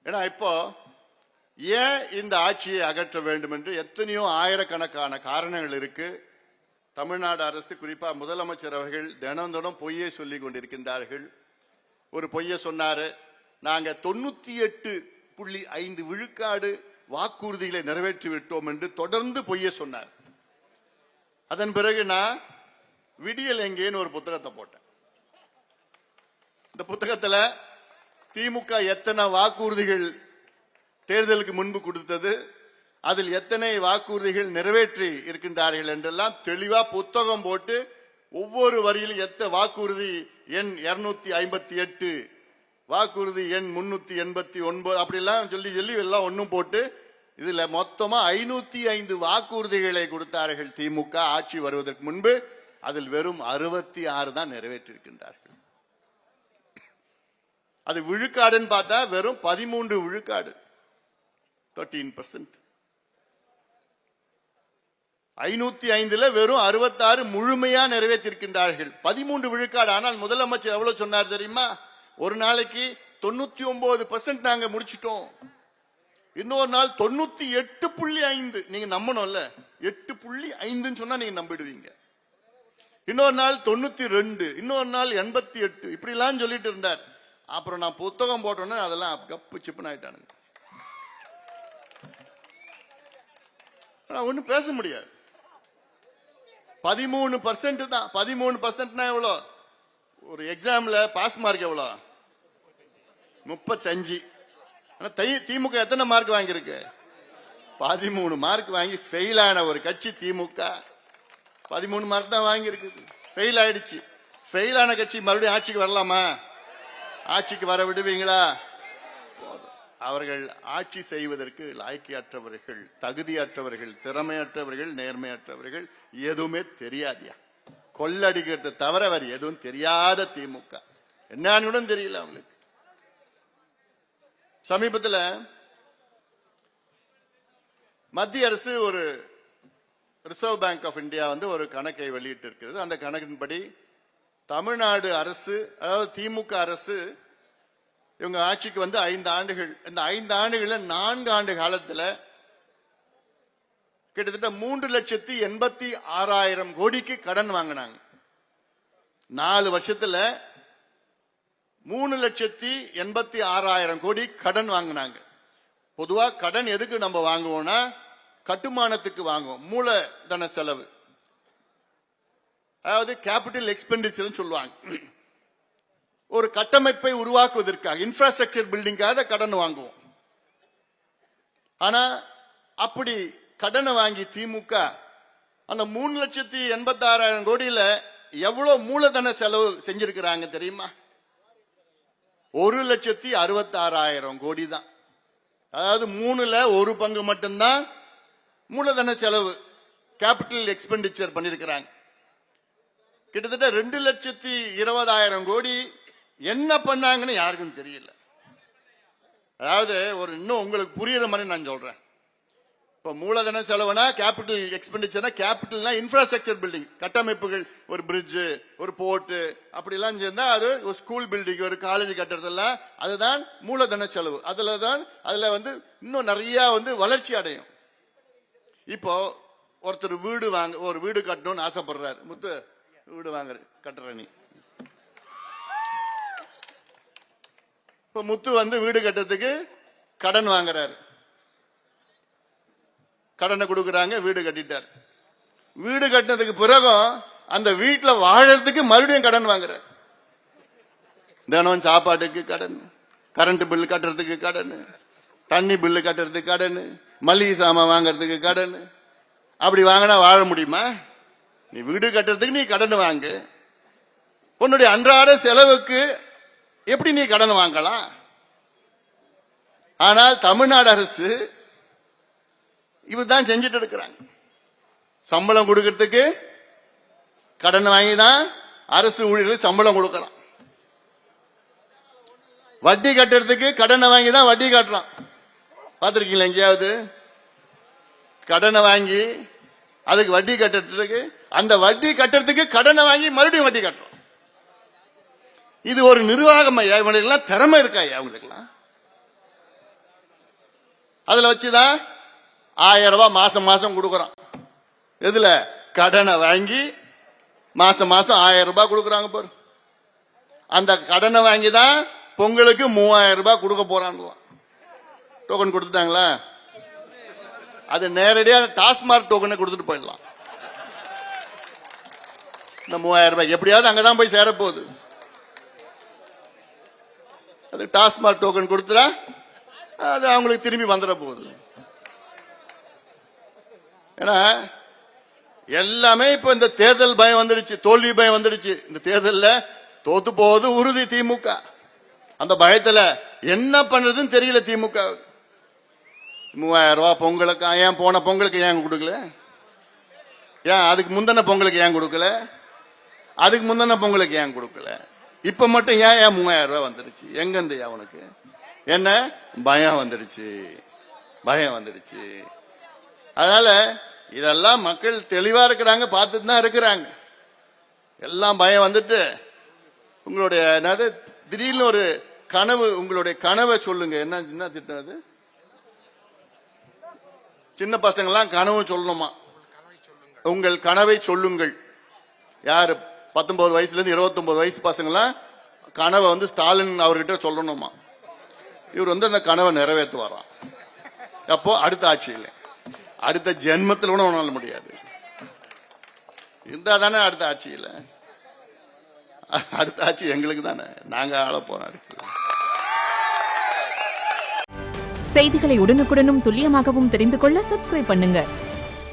ஏன்னா இப்போ ஏன் இந்த ஆட்சியை அகற்ற வேண்டும் என்று எத்தனையோ ஆயிரக்கணக்கான காரணங்கள் இருக்கு. தமிழ்நாடு அரசு, குறிப்பா முதலமைச்சர் அவர்கள் தினம் பொய்யை சொல்லிக் கொண்டிருக்கின்றார்கள். ஒரு பொய்யை சொன்னாரு, நாங்க 98.5 விழுக்காடு வாக்குறுதிகளை நிறைவேற்றி விட்டோம் என்று தொடர்ந்து பொய்யை சொன்னார். அதன் பிறகு நான் விடியல் எங்கேன்னு ஒரு புத்தகத்தை போட்டேன். இந்த புத்தகத்துல திமுக எத்தனை வாக்குறுதிகள் தேர்தலுக்கு முன்பு கொடுத்தது, அதில் எத்தனை வாக்குறுதிகள் நிறைவேற்றி இருக்கின்றார்கள் என்றெல்லாம் தெளிவா புத்தகம் போட்டு ஒவ்வொரு வரியிலும் எத்தனை வாக்குறுதி எண் 258, வாக்குறுதி எண் 389 அப்படிலாம் சொல்லி எல்லாம் ஒன்னும் போட்டு இதுல மொத்தமா 505 வாக்குறுதிகளை கொடுத்தார்கள் திமுக ஆட்சி வருவதற்கு முன்பு. அதில் வெறும் 66 தான் நிறைவேற்றிருக்கின்றார்கள். அது விழுக்காடுன்னு பார்த்தா வெறும் 13 விழுக்காடு, 13%. 505 வெறும் 66 முழுமையா நிறைவேற்றிருக்கின்றார்கள், 13 விழுக்காடு. ஆனால் முதலமைச்சர் எவ்வளவு சொன்னார் தெரியுமா? ஒரு நாளைக்கு 99% நாங்க முடிச்சிட்டோம். இன்னொரு நாள் 98.5. நீங்க நம்பணும்ல, 8.5 சொன்னா நீங்க நம்பிடுவீங்க. இன்னொரு நாள் 92, இன்னொரு நாள் 88, இப்படி எல்லாம் சொல்லிட்டு இருந்தார். அப்புறம் நான் புத்தகம் போட்டோன்னே அதெல்லாம் கப்பு சிப்புன்னு ஆயிட்டானுங்க. ஒன்னும் பேச முடியாது. 13% தான். 13% எவ்வளோ? ஒரு எக்ஸாம்ல பாஸ் மார்க் எவ்வளோ? 35. ஆனா திமுக எத்தனை மார்க் வாங்கியிருக்கு? 13 மார்க் வாங்கி ஃபெயில் ஆன ஒரு கட்சி திமுக. 13 மார்க் தான் வாங்கி இருக்குது, ஃபெயில் ஆயிடுச்சு. ஃபெயில் ஆன கட்சி மறுபடியும் ஆட்சிக்கு வரலாமா? ஆட்சிக்கு வர விடுவீங்களா? அவர்கள் ஆட்சி செய்வதற்கு லாய்க்கியற்றவர்கள், தகுதியற்றவர்கள், திறமையற்றவர்கள், நேர்மையற்றவர்கள், எதுவுமே தெரியாதியா. கொள்ளடிக்கிறது தவிர வேறு எதுவும் தெரியாத திமுக. என்னன்னு கூட தெரியல அவங்களுக்கு. சமீபத்தில் மத்திய அரசு ஒரு ரிசர்வ் பேங்க் ஆஃப் இந்தியா ஒரு கணக்கை வெளியிட்டு இருக்கிறது. அந்த கணக்கின்படி தமிழ்நாடு அரசு, அதாவது திமுக அரசு, இவங்க ஆட்சிக்கு 5 ஆண்டுகள். இந்த 5 ஆண்டுகள்ல 4 ஆண்டு காலத்துல கிட்டத்தட்ட 3,86,000 கோடிக்கு கடன் வாங்கினாங்க. 4 வருஷத்துல 3,86,000 கோடி கடன் வாங்கினாங்க. பொதுவா கடன் எதுக்கு நம்ம வாங்குவோம்னா கட்டுமானத்துக்கு வாங்குவோம், மூலதன செலவு, அதாவது கேபிட்டல் எக்ஸ்பெண்டிச்சர் சொல்லுவாங்க. ஒரு கட்டமைப்பை உருவாக்குவதற்காக, இன்ஃப்ராஸ்ட்ரக்சர் பில்டிங்காக கடன் வாங்குவோம். ஆனா அப்படி கடனை வாங்கி திமுக அந்த 3,86,000 கோடியில எவ்வளவு மூலதன செலவு செஞ்சிருக்கிறாங்க தெரியுமா? 1,66,000 கோடி தான். அதாவது 3ல் 1 பங்கு மட்டும்தான் மூலதன செலவு, கேபிட்டல் எக்ஸ்பெண்டிச்சர் பண்ணிருக்கிறாங்க. கிட்டத்தட்ட 2,20,000 கோடி என்ன பண்ணாங்கன்னு யாருக்கும் தெரியல. அதாவது இன்னும் உங்களுக்கு புரியுற மாதிரி நான் சொல்றேன். இப்ப மூலதன செலவுனா கேபிட்டல் எக்ஸ்பெண்டிச்சர்னா, கேபிட்டல்னா இன்ஃப்ராஸ்ட்ரக்சர் பில்டிங், கட்டமைப்புகள், ஒரு பிரிட்ஜ், ஒரு போர்ட், அப்படிலாம் சேர்ந்தா அது ஒரு ஸ்கூல் பில்டிங், ஒரு காலேஜ் கட்டுறதெல்லாம் அதுதான் மூலதன செலவு. அதுல இன்னும் நிறைய வளர்ச்சி அடையும். இப்போ ஒருத்தர் ஒரு வீடு கட்டணும்னு ஆசைப்படுறாரு. முத்து, வீடு வாங்குற கட்டுற நீ. இப்ப முத்து வீடு கட்டுறதுக்கு கடன் வாங்குறாரு. கடனை கொடுக்கறாங்க, வீடு கட்டிட்டார். வீடு கட்டினதுக்கு பிறகும் அந்த வீட்டுல வாழறதுக்கு மறுபடியும் கடன் வாங்குறார். தினம் சாப்பாட்டுக்கு கடன், கரண்ட் பில் கட்டுறதுக்கு கடன், தண்ணி பில்லு கட்டுறதுக்கு கடன், மளிகை சாமான் வாங்கறதுக்கு கடன். அப்படி வாங்கினா வாழ முடியுமா? நீ வீடு கட்டுறதுக்கு நீ கடன் வாங்கு, உன்னுடைய அன்றாட செலவுக்கு எப்படி நீ கடன் வாங்கலாம்? ஆனால் தமிழ்நாடு அரசு இதுதான் செஞ்சுட்டு இருக்கிறாங்க. சம்பளம் கொடுக்கறதுக்கு கடன் வாங்கிதான் அரசு ஊழியர்களுக்கு சம்பளம் கொடுக்கலாம். வட்டி கட்டுறதுக்கு கடனை வாங்கிதான் வட்டி கட்டலாம். பார்த்திருக்கீங்களா எங்கேயாவது? கடனை வாங்கி அதுக்கு வட்டி கட்டுறதுக்கு, அந்த வட்டி கட்டுறதுக்கு கடனை வாங்கி மறுபடியும் வட்டி கட்டுறோம். இது ஒரு நிர்வாகம் ஐயா. இவங்களுக்கெல்லாம் திறமை இருக்கா ஐயா? அவங்களுக்கெல்லாம் அதுல வச்சுதான் 1000 ரூபாய் மாசம் மாசம் கொடுக்கறான். எதுல? கடனை வாங்கி மாசம் மாசம் 1000 ரூபாய் கொடுக்கறாங்க பாரு. அந்த கடனை வாங்கி தான் பொங்கலுக்கு 3000 ரூபாய் கொடுக்க போறான்லாம். டோக்கன் கொடுத்துட்டாங்களா? அது நேரடியா டாஸ்மார்க் டோக்கனை கொடுத்துட்டு போயிடலாம். இந்த 3000 ரூபாய் எப்படியாவது அங்கதான் போய் சேர போகுது. அது டாஸ்மார்க் டோக்கன் கொடுத்துட்டா அது அவங்களுக்கு திரும்பி வந்துட போகுது. ஏன்னா எல்லாமே இப்ப இந்த தேர்தல் பயம் வந்துடுச்சு, தோல்வி பயம் வந்துடுச்சு. இந்த தேர்தல்ல தோத்து போவது உறுதி திமுக. அந்த பயத்துல என்ன பண்றதுன்னு தெரியல திமுக. 3000 ரூபாய் பொங்கலுக்கு ஏன் போன பொங்கலுக்கு ஏன் கொடுக்கல? ஏன் அதுக்கு முந்தின பொங்கலுக்கு ஏன் கொடுக்கல? அதுக்கு முந்தின பொங்கலுக்கு ஏன் கொடுக்கல? இப்ப மட்டும் ஏன் 3000 ரூபாய் வந்துடுச்சு? எங்க அவனுக்கு என்ன பயம் வந்துடுச்சு, பயம் வந்துடுச்சு. அதனால இதெல்லாம் மக்கள் தெளிவா இருக்கிறாங்க, பார்த்துட்டு தான் இருக்கிறாங்க. எல்லாம் பயம் வந்துட்டு உங்களுடைய என்னது திடீர்னு ஒரு கனவு, உங்களுடைய கனவை சொல்லுங்க. என்ன திட்டம் அது? சின்ன பசங்க எல்லாம் கனவு சொல்லணுமா? உங்கள் கனவை சொல்லுங்கள். யாரு 19 வயசுல இருந்து 29 வயசு பசங்க எல்லாம் கனவை ஸ்டாலின் அவர்கிட்ட சொல்லணுமா? இவர் அந்த கனவை நிறைவேற்றுவாராம். அப்போ அடுத்த ஆட்சியில், அடுத்த ஜென்மத்தில் கூட உணர முடியாது. இருந்தா தானே அடுத்த ஆட்சியில். அடுத்த ஆட்சி எங்களுக்கு தானே, நாங்க ஆள போறோம். செய்திகளை உடனுக்குடனும் துல்லியமாகவும் தெரிந்து கொள்ள சப்ஸ்கிரைப் பண்ணுங்க.